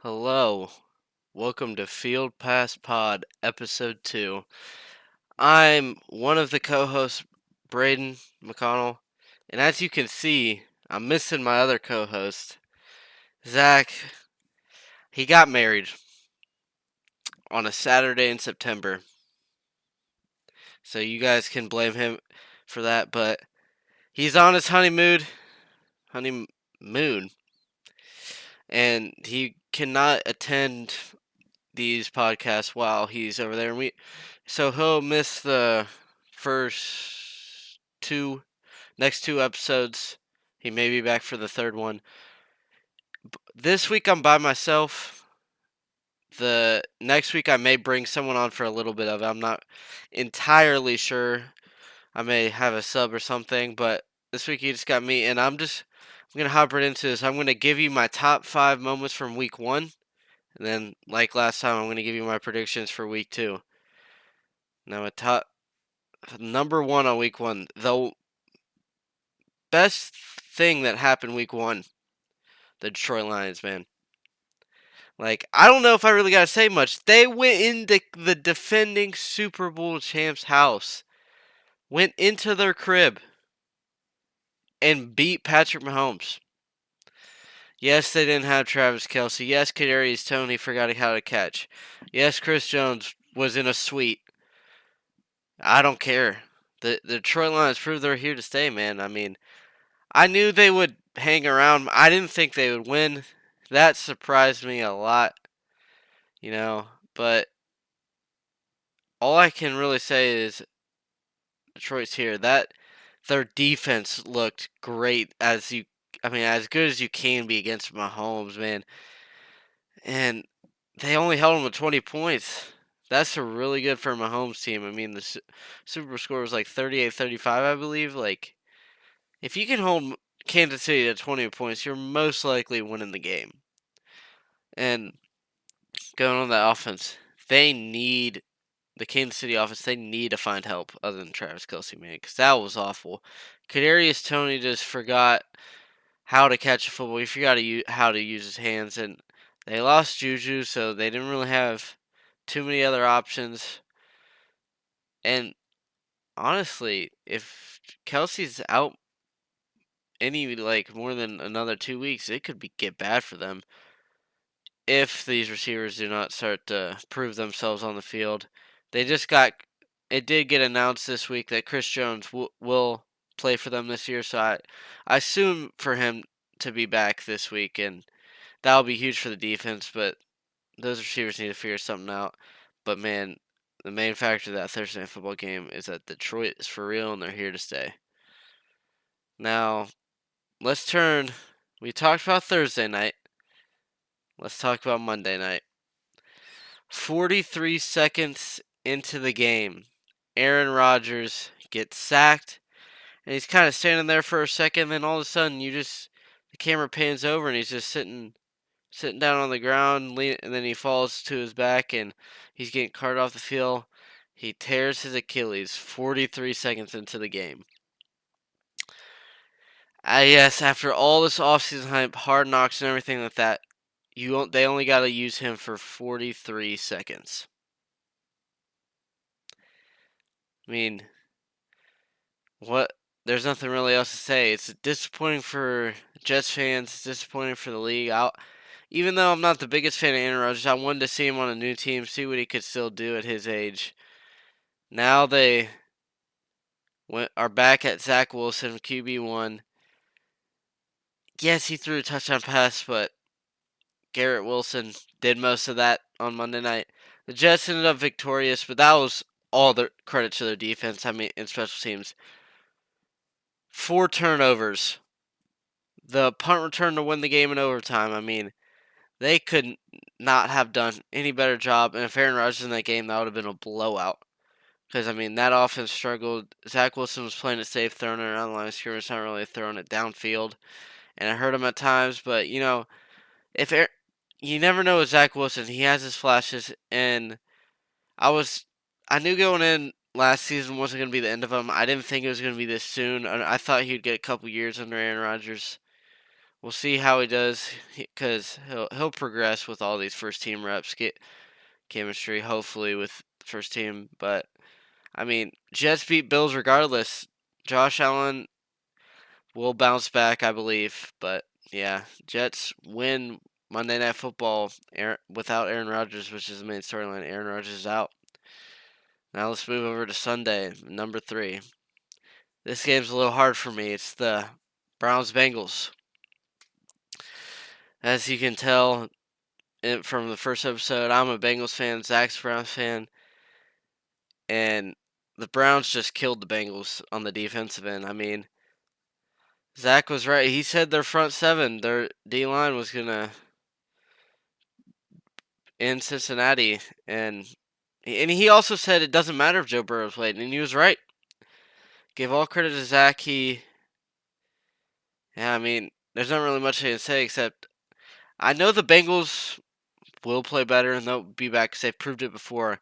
Hello, welcome to Field Pass Pod, Episode 2. I'm one of the co hosts, Braden McConnell, and as you can see, I'm missing my other co host, Zach. He got married on a Saturday in September, so you guys can blame him for that, but he's on his honeymoon, and he cannot attend these podcasts while he's over there. So he'll miss the first next two episodes. He may be back for the third one. This week I'm by myself. The next week I may bring someone on for a little bit of it. I'm not entirely sure. I may have a sub or something, but this week you just got me, and I'm gonna hop right into this. I'm gonna give you my top 5 moments from week 1. And then, like last time, I'm going to give you my predictions for week 2. Now, number 1 on week 1, the best thing that happened week 1, the Detroit Lions, man. Like, I don't know if I really got to say much. They went into the defending Super Bowl champs' house, went into their crib, and beat Patrick Mahomes. Yes, they didn't have Travis Kelce. Yes, Kadarius Toney forgot how to catch. Yes, Chris Jones was in a suite. I don't care. The Detroit Lions proved they're here to stay, man. I mean, I knew they would hang around. I didn't think they would win. That surprised me a lot, you know. But all I can really say is Detroit's here. That their defense looked great as good as you can be against Mahomes, man. And they only held him to 20 points. That's really good for a Mahomes team. I mean, the Super score was like 38-35, I believe. Like, if you can hold Kansas City to 20 points, you're most likely winning the game. And going on that offense, the Kansas City offense, they need to find help other than Travis Kelce, man, because that was awful. Kadarius Toney just forgot how to catch a football. He forgot how to use his hands, and they lost Juju, so they didn't really have too many other options. And honestly, if Kelsey's out more than another 2 weeks, it could get bad for them if these receivers do not start to prove themselves on the field. It did get announced this week that Chris Jones will play for them this year, so I assume for him to be back this week, and that'll be huge for the defense, but those receivers need to figure something out. But man, the main factor of that Thursday night football game is that Detroit is for real and they're here to stay. Now, we talked about Thursday night. Let's talk about Monday night. 43 seconds into the game, Aaron Rodgers gets sacked, and he's kind of standing there for a second. Then all of a sudden, the camera pans over, and he's just sitting down on the ground, and then he falls to his back, and he's getting carted off the field. He tears his Achilles 43 seconds into the game. Yes, after all this offseason hype, hard knocks, and everything like that, they only got to use him for 43 seconds. I mean, what? There's nothing really else to say. It's disappointing for Jets fans. It's disappointing for the league. Even though I'm not the biggest fan of Aaron Rodgers, I wanted to see him on a new team, see what he could still do at his age. Now they are back at Zach Wilson, QB1. Yes, he threw a touchdown pass, but Garrett Wilson did most of that on Monday night. The Jets ended up victorious, but that was all the credit to their defense. I mean, in special teams. 4 turnovers. The punt return to win the game in overtime. I mean, they could not have done any better job. And if Aaron Rodgers in that game, that would have been a blowout. Because, I mean, that offense struggled. Zach Wilson was playing it safe, throwing it around the line of scrimmage, not really throwing it downfield. And it hurt him at times. But, if you never know with Zach Wilson. He has his flashes. And I knew going in last season wasn't going to be the end of him. I didn't think it was going to be this soon. I thought he'd get a couple years under Aaron Rodgers. We'll see how he does because he'll progress with all these first team reps, get chemistry hopefully with first team. But I mean, Jets beat Bills regardless. Josh Allen will bounce back, I believe. But yeah, Jets win Monday Night Football without Aaron Rodgers, which is the main storyline. Aaron Rodgers is out. Now let's move over to Sunday, number 3. This game's a little hard for me. It's the Browns Bengals. As you can tell from the first episode, I'm a Bengals fan. Zach's a Browns fan, and the Browns just killed the Bengals on the defensive end. I mean, Zach was right. He said their front seven, their D line was gonna end Cincinnati, and he also said it doesn't matter if Joe Burrow played, and he was right. Give all credit to Zach. Yeah, I mean, there's not really much I can say except I know the Bengals will play better and they'll be back because they've proved it before.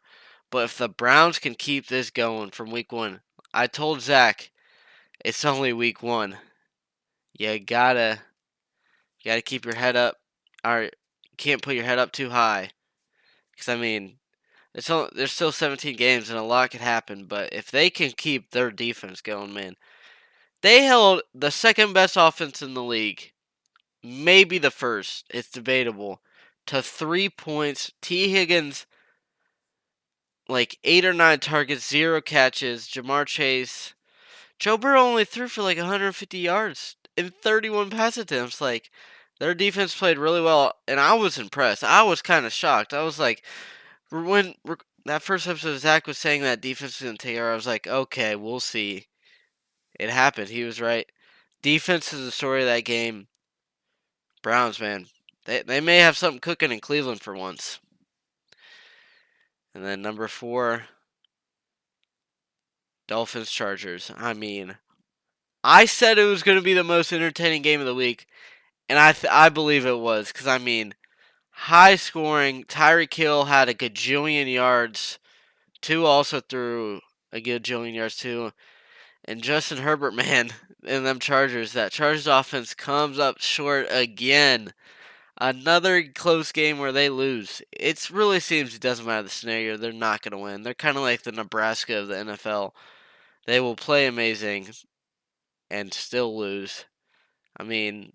But if the Browns can keep this going from week 1, I told Zach it's only week 1. You gotta keep your head up, or you can't put your head up too high. Because I mean, there's still 17 games and a lot could happen. But if they can keep their defense going, man, they held the second best offense in the league, maybe the first. It's debatable. To 3 points. T. Higgins, like 8 or 9 targets, 0 catches. Jamar Chase. Joe Burrow only threw for like 150 yards in 31 pass attempts. Like, their defense played really well, and I was impressed. I was kind of shocked. I was like, when that first episode, Zach was saying that defense was going to take over, I was like, okay, we'll see. It happened. He was right. Defense is the story of that game. Browns, man. They may have something cooking in Cleveland for once. And then number 4, Dolphins Chargers. I mean, I said it was going to be the most entertaining game of the week, and I believe it was because I mean, high scoring. Tyreek Hill had a gajillion yards. Tua also threw a gajillion yards too. And Justin Herbert, man, and them Chargers. That Chargers offense comes up short again. Another close game where they lose. It really seems it doesn't matter the scenario. They're not going to win. They're kind of like the Nebraska of the NFL. They will play amazing and still lose. I mean,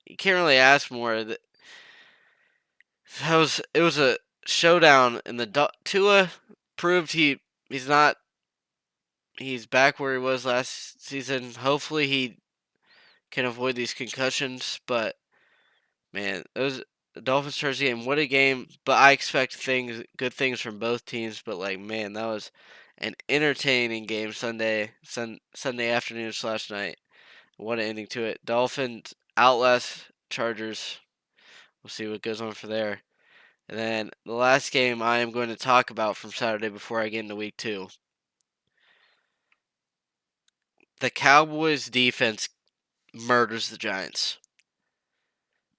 you can't really ask more. It was a showdown, and the Tua proved he's back where he was last season. Hopefully, he can avoid these concussions. But man, the Dolphins Chargers game. What a game! But I expect good things from both teams. But like, man, that was an entertaining game Sunday afternoon / night. What an ending to it. Dolphins outlast Chargers. We'll see what goes on for there. And then the last game I am going to talk about from Saturday before I get into week 2. The Cowboys defense murders the Giants.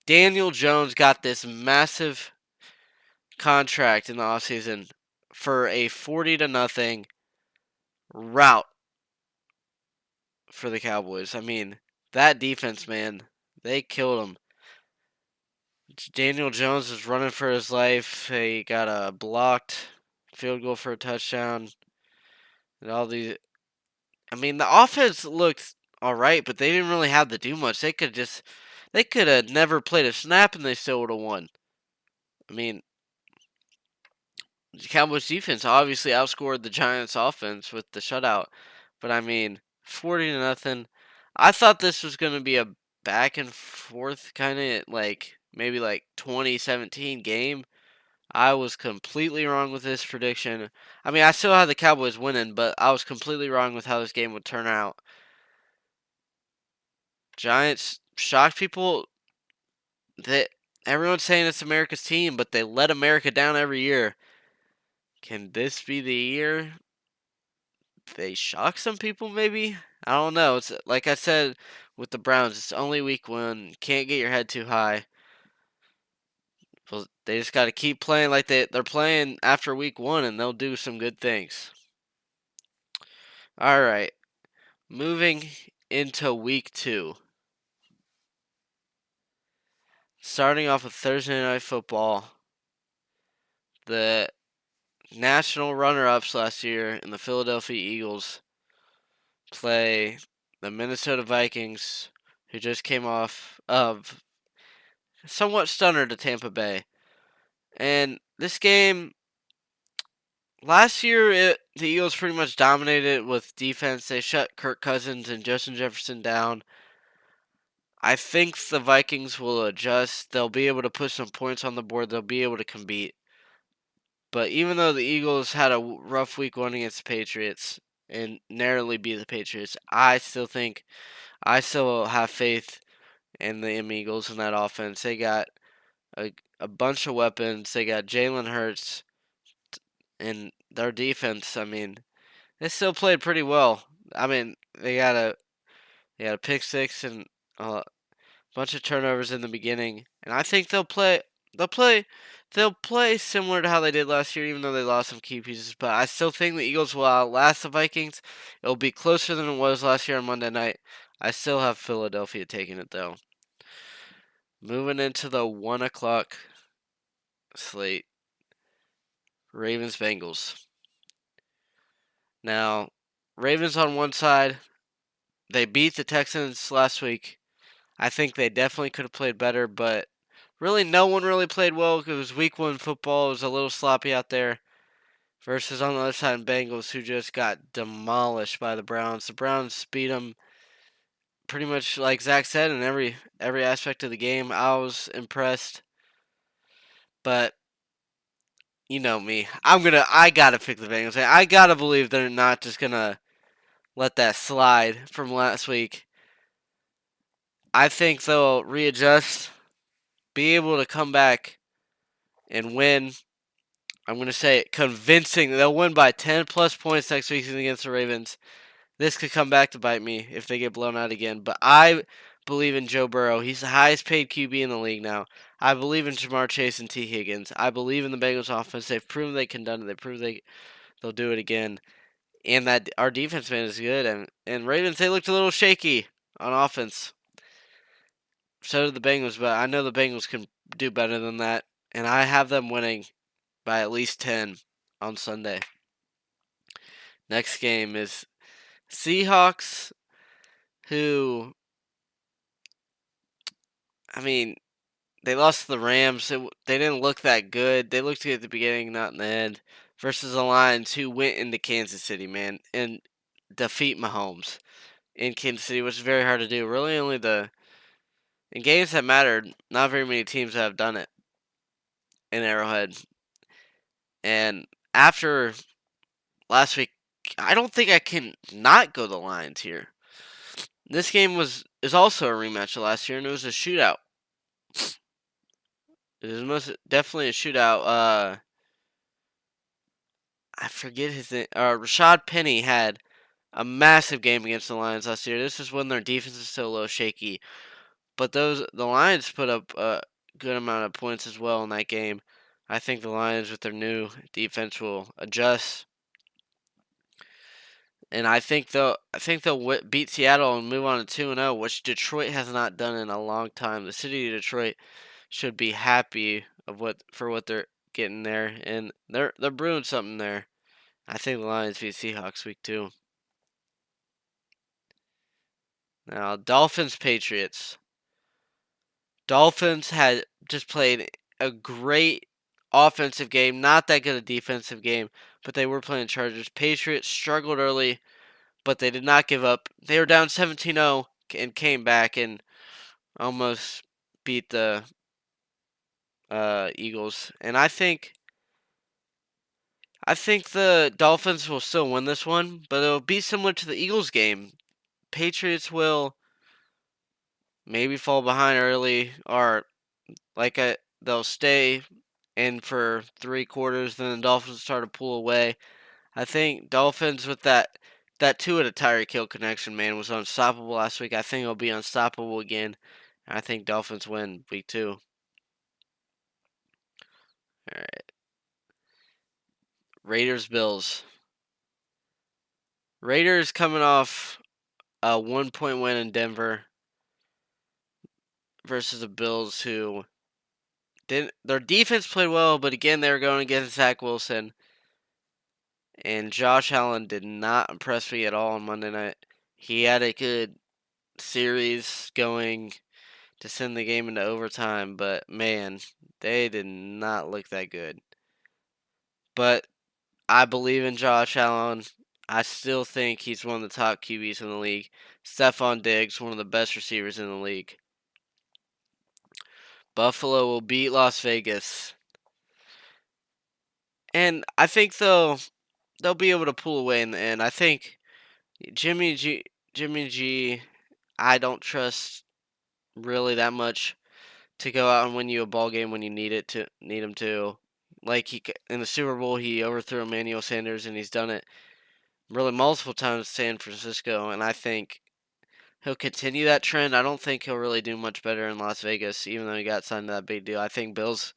Daniel Jones got this massive contract in the offseason for a 40-0 rout for the Cowboys. I mean, that defense, man, they killed him. Daniel Jones was running for his life. He got a blocked field goal for a touchdown. And all these. I mean, the offense looked all right, but they didn't really have to do much. They could have never played a snap and they still would have won. I mean, the Cowboys defense obviously outscored the Giants offense with the shutout. But I mean, 40-0. I thought this was going to be a back and forth kind of like maybe like 2017 game. I was completely wrong with this prediction. I mean, I still had the Cowboys winning, but I was completely wrong with how this game would turn out. Giants shocked people. That everyone's saying it's America's team, but they let America down every year. Can this be the year they shock some people? Maybe, I don't know. It's like I said with the Browns. It's only week 1. Can't get your head too high. Well, they just got to keep playing like they're playing after week 1, and they'll do some good things. All right, moving into week 2. Starting off with Thursday Night Football, the national runner-ups last year in the Philadelphia Eagles play the Minnesota Vikings, who just came off of somewhat stunner to Tampa Bay. And this game, last year, the Eagles pretty much dominated with defense. They shut Kirk Cousins and Justin Jefferson down. I think the Vikings will adjust. They'll be able to put some points on the board. They'll be able to compete. But even though the Eagles had a rough week one against the Patriots and narrowly beat the Patriots, I still have faith in the Eagles in that offense. They got a bunch of weapons. They got Jalen Hurts and their defense. I mean, they still played pretty well. I mean, they got a pick six and a bunch of turnovers in the beginning, and I think they'll play they'll play similar to how they did last year, even though they lost some key pieces. But I still think the Eagles will outlast the Vikings. It'll be closer than it was last year on Monday night. I still have Philadelphia taking it though. Moving into the 1 o'clock slate, Ravens Bengals. Now, Ravens on one side, they beat the Texans last week. I think they definitely could have played better, but really no one really played well because it was week one football. It was a little sloppy out there. Versus on the other side, Bengals, who just got demolished by the Browns. The Browns beat them pretty much like Zach said in every aspect of the game. I was impressed, but you know me, I gotta pick the Bengals. I gotta believe they're not just gonna let that slide from last week. I think they'll readjust, be able to come back and win. I'm going to say convincing. They'll win by 10 plus points next week against the Ravens. This could come back to bite me if they get blown out again. But I believe in Joe Burrow. He's the highest paid QB in the league now. I believe in Jamar Chase and T. Higgins. I believe in the Bengals offense. They've proven they can do it. They've proven they'll do it again. And that our defense, man, is good. And Ravens, they looked a little shaky on offense. So did the Bengals, but I know the Bengals can do better than that. And I have them winning by at least 10 on Sunday. Next game is Seahawks, who, I mean, they lost to the Rams. They didn't look that good. They looked good at the beginning, not in the end. Versus the Lions, who went into Kansas City, man, and defeat Mahomes in Kansas City, which is very hard to do. Really, only in games that mattered, not very many teams have done it in Arrowhead. And after last week, I don't think I can not go the Lions here. This game is also a rematch of last year, and it was a shootout. It was most definitely a shootout. I forget his name. Rashad Penny had a massive game against the Lions last year. This is when their defense is still a little shaky, but the Lions put up a good amount of points as well in that game. I think the Lions with their new defense will adjust, and I think they'll beat Seattle and move on to 2-0, which Detroit has not done in a long time. The city of Detroit should be happy of what they're getting there, and they're brewing something there. I think the Lions beat Seahawks week 2. Now Dolphins Patriots. Dolphins had just played a great offensive game, not that good a defensive game, but they were playing Chargers. Patriots struggled early, but they did not give up. They were down 17-0 and came back and almost beat the Eagles. And I think the Dolphins will still win this one, but it'll be similar to the Eagles game. Patriots will maybe fall behind early, or they'll stay in for 3 quarters, then the Dolphins start to pull away. I think Dolphins with that Tua to Tyreek Hill connection, man, was unstoppable last week. I think it'll be unstoppable again. I think Dolphins win week 2. All right, Raiders Bills. Raiders coming off a 1-point win in Denver versus the Bills, who Their defense played well, but again, they were going against Zach Wilson. And Josh Allen did not impress me at all on Monday night. He had a good series going to send the game into overtime, but man, they did not look that good. But I believe in Josh Allen. I still think he's one of the top QBs in the league. Stephon Diggs, one of the best receivers in the league. Buffalo will beat Las Vegas. And I think they'll be able to pull away in the end. I think Jimmy G, I don't trust really that much to go out and win you a ball game when you need him to. Like in the Super Bowl, he overthrew Emmanuel Sanders, and he's done it really multiple times in San Francisco. And I think he'll continue that trend. I don't think he'll really do much better in Las Vegas, even though he got signed to that big deal. I think Bills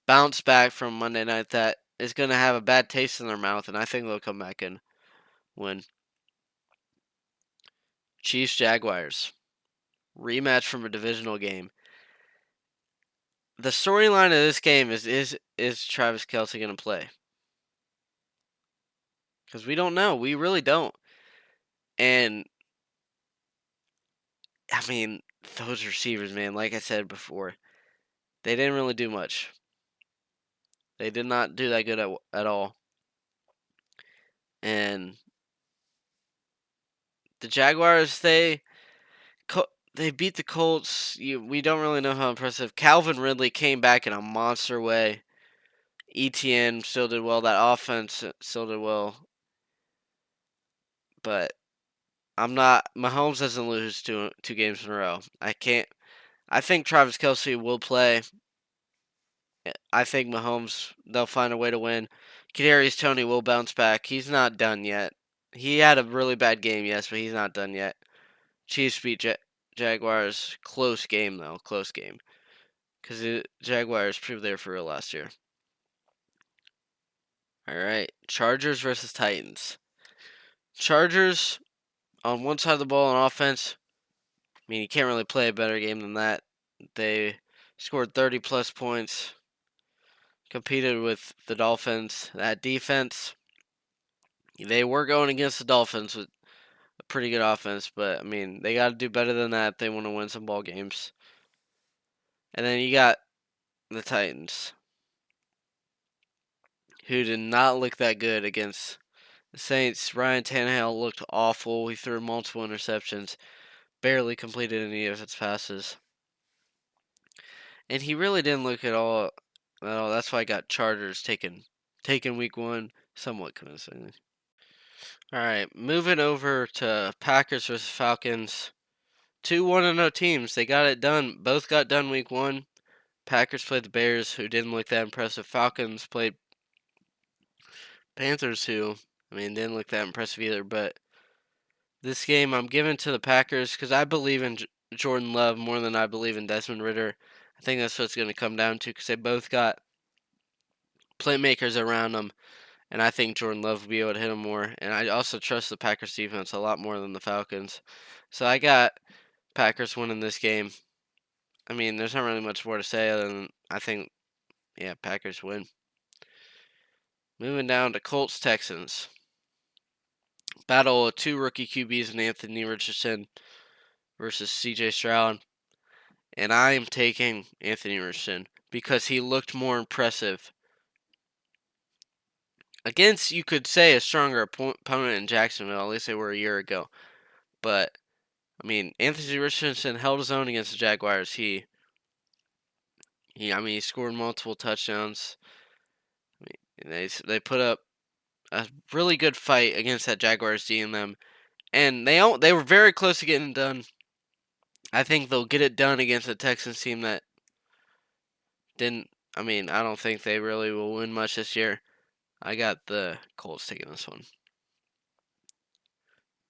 bounce back from Monday night that is going to have a bad taste in their mouth, and I think they'll come back and win. Chiefs Jaguars rematch from a divisional game. The storyline of this game is Travis Kelce going to play? Because we don't know. We really don't. And I mean, those receivers, man, like I said before, they didn't really do much. They did not do that good at all. And the Jaguars, they beat the Colts. We don't really know how impressive. Calvin Ridley came back in a monster way. ETN still did well. That offense still did well. But I'm not. Mahomes doesn't lose two games in a row. I can't. I think Travis Kelce will play. I think Mahomes, they'll find a way to win. Kadarius Toney will bounce back. He's not done yet. He had a really bad game, yes, but he's not done yet. Chiefs beat Jaguars. Close game, though. Close game. Because the Jaguars proved they were for real last year. All right. Chargers versus Titans. Chargers on one side of the ball on offense. I mean, you can't really play a better game than that. They scored 30-plus points. Competed with the Dolphins. That defense, they were going against the Dolphins with a pretty good offense, but I mean, they got to do better than that if they want to win some ball games. And then you got the Titans, who did not look that good against the Saints. Ryan Tannehill looked awful. He threw multiple interceptions, barely completed any of his passes. And he really didn't look at all. That's why I got Chargers taken week 1, somewhat convincingly. All right, moving over to Packers versus Falcons. 2 1-0 teams. They got it done. Both got done week 1. Packers played the Bears, who didn't look that impressive. Falcons played Panthers, who, I mean, didn't look that impressive either. But this game, I'm giving to the Packers because I believe in Jordan Love more than I believe in Desmond Ridder. I think that's what it's going to come down to because they both got playmakers around them. And I think Jordan Love will be able to hit him more. And I also trust the Packers defense a lot more than the Falcons. So I got Packers winning this game. I mean, there's not really much more to say other than I think, yeah, Packers win. Moving down to Colts Texans. Battle of 2 rookie QBs in Anthony Richardson versus CJ Stroud. And I am taking Anthony Richardson because he looked more impressive against, you could say, a stronger opponent in Jacksonville. At least they were a year ago. But, I mean, Anthony Richardson held his own against the Jaguars. He scored multiple touchdowns. I mean, they put up a really good fight against that Jaguars D in them. And they were very close to getting it done. I think they'll get it done against a Texans team that didn't. I mean, I don't think they really will win much this year. I got the Colts taking this one.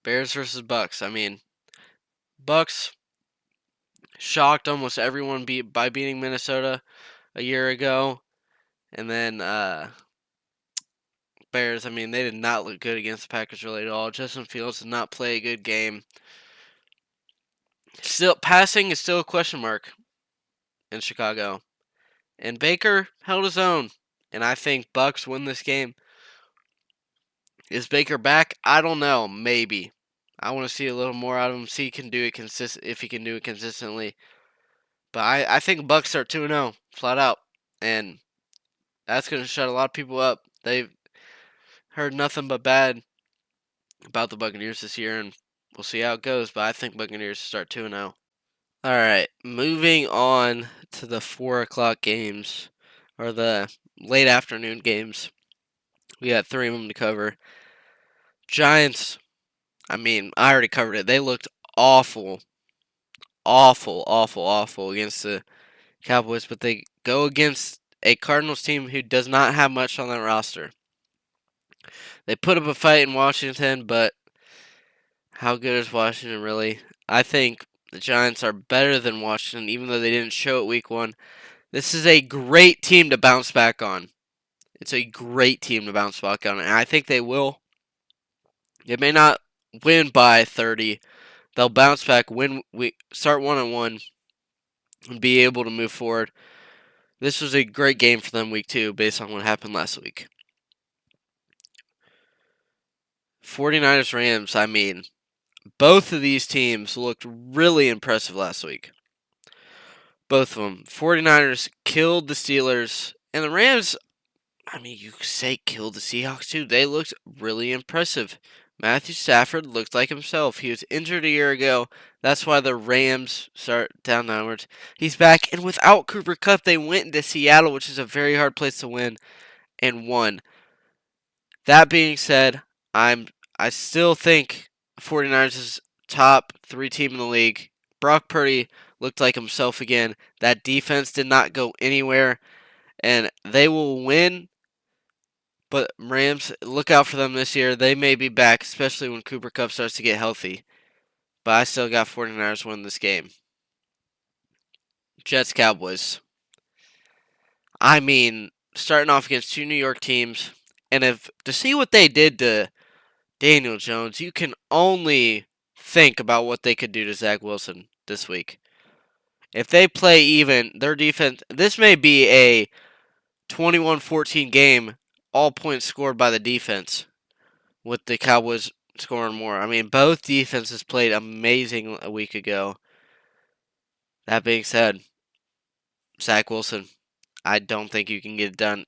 Bears versus Bucks. I mean, Bucks shocked almost everyone by beating Minnesota a year ago, and then Bears. I mean, they did not look good against the Packers really at all. Justin Fields did not play a good game. Still, passing is still a question mark in Chicago. And Baker held his own. And I think Bucks win this game. Is Baker back? I don't know. Maybe. I want to see a little more out of him. See if he can do it consistently. But I think Bucks start 2-0 flat out, and that's going to shut a lot of people up. They've heard nothing but bad about the Buccaneers this year, and we'll see how it goes. But I think Buccaneers start 2-0. All right, moving on to the 4 o'clock games, or the late afternoon games. We got 3 of them to cover. Giants. I mean, I already covered it. They looked awful, awful against the Cowboys, but they go against a Cardinals team who does not have much on that roster. They put up a fight in Washington, but how good is Washington really? I think the Giants are better than Washington, even though they didn't show it week 1. This is a great team to bounce back on. It's a great team to bounce back on, and I think they will. They may not win by 30. They'll bounce back, start 1-1, and be able to move forward. This was a great game for them week 2 based on what happened last week. 49ers Rams, I mean, both of these teams looked really impressive last week. Both of them. 49ers killed the Steelers, and the Rams, I mean, you could say killed the Seahawks too. They looked really impressive. Matthew Stafford looked like himself. He was injured a year ago. That's why the Rams start downwards. He's back, and without Cooper Kupp, they went into Seattle, which is a very hard place to win, and won. That being said, I still think 49ers is top 3 team in the league. Brock Purdy looked like himself again. That defense did not go anywhere, and they will win. But Rams, look out for them this year. They may be back, especially when Cooper Kupp starts to get healthy. But I still got 49ers winning this game. Jets Cowboys. I mean, starting off against 2 New York teams, and to see what they did to Daniel Jones, you can only think about what they could do to Zach Wilson this week. If they play even, their defense, this may be a 21-14 game, all points scored by the defense, with the Cowboys scoring more. I mean, both defenses played amazing a week ago. That being said, Zach Wilson, I don't think you can get it done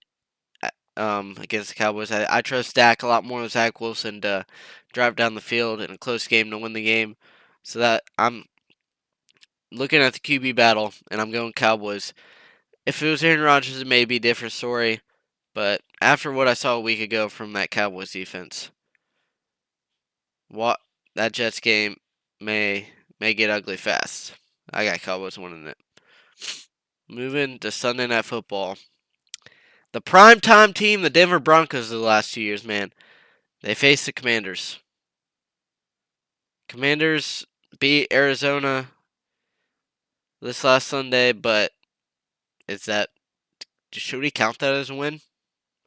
against the Cowboys. I trust Dak a lot more than Zach Wilson to drive down the field in a close game to win the game. So that I'm looking at the QB battle, and I'm going Cowboys. If it was Aaron Rodgers, it may be a different story. But after what I saw a week ago from that Cowboys defense, that Jets game may get ugly fast. I got Cowboys winning it. Moving to Sunday Night Football. The primetime team, the Denver Broncos, of the last 2 years, man. They face the Commanders. Commanders beat Arizona this last Sunday, but should we count that as a win?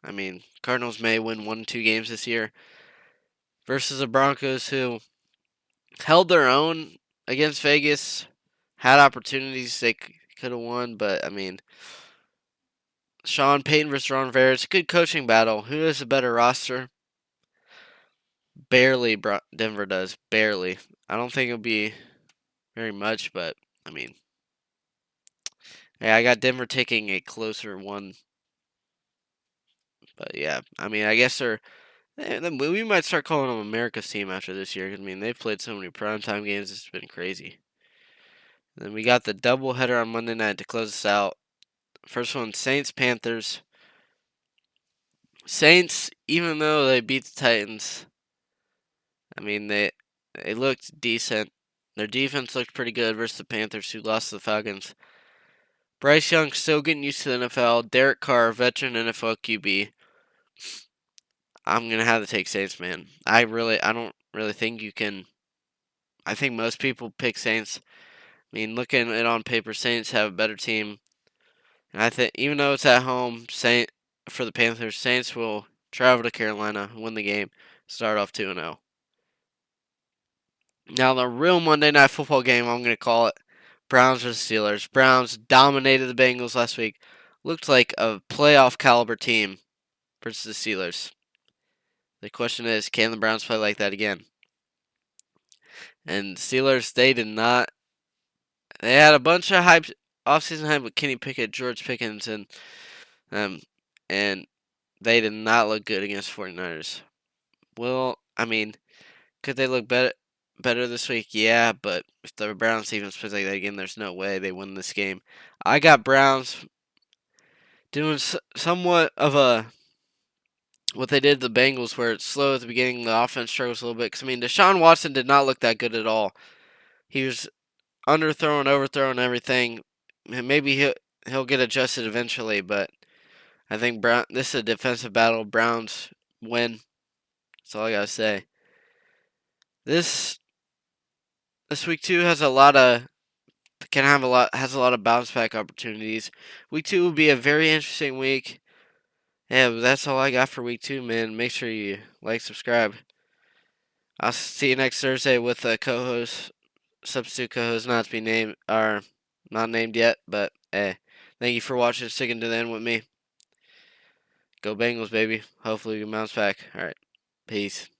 I mean, Cardinals may win 1-2 games this year versus the Broncos, who held their own against Vegas, had opportunities they could have won, but I mean, Sean Payton versus Ron Rivera, it's a good coaching battle. Who has a better roster? Barely, Denver does. Barely. I don't think it'll be very much, but I mean, hey, I got Denver taking a closer one. But yeah, I mean, I guess we might start calling them America's team after this year. I mean, they've played so many primetime games, it's been crazy. And then we got the doubleheader on Monday night to close us out. First one, Saints-Panthers. Saints, even though they beat the Titans, I mean, they looked decent. Their defense looked pretty good versus the Panthers, who lost to the Falcons. Bryce Young still getting used to the NFL. Derek Carr, veteran NFL QB. I'm gonna have to take Saints, man. I don't really think you can. I think most people pick Saints. I mean, looking at it on paper, Saints have a better team, and I think even though it's at home, for the Panthers, Saints will travel to Carolina, win the game, start off 2-0. Now the real Monday Night Football game, I'm gonna call it Browns versus Steelers. Browns dominated the Bengals last week. looked like a playoff caliber team versus the Steelers. The question is, can the Browns play like that again? And Steelers, they did not. They had a bunch of hype, offseason hype with Kenny Pickett, George Pickens, um, and they did not look good against 49ers. Well, I mean, could they look better this week? Yeah, but if the Browns even plays like that again, there's no way they win this game. I got Browns doing somewhat of a what they did to the Bengals, where it's slow at the beginning, the offense struggles a little bit. Because I mean, Deshaun Watson did not look that good at all. He was underthrowing, overthrowing everything. Maybe he'll get adjusted eventually, but I think this is a defensive battle. Browns win. That's all I gotta say. This week 2 has a lot of has a lot of bounce back opportunities. Week 2 will be a very interesting week. Yeah, but that's all I got for week 2, man. Make sure you like, subscribe. I'll see you next Thursday with a co-host, substitute co-host, not to be named, or not named yet, but hey, thank you for watching, sticking to the end with me. Go Bengals, baby. Hopefully we can bounce back. All right, peace.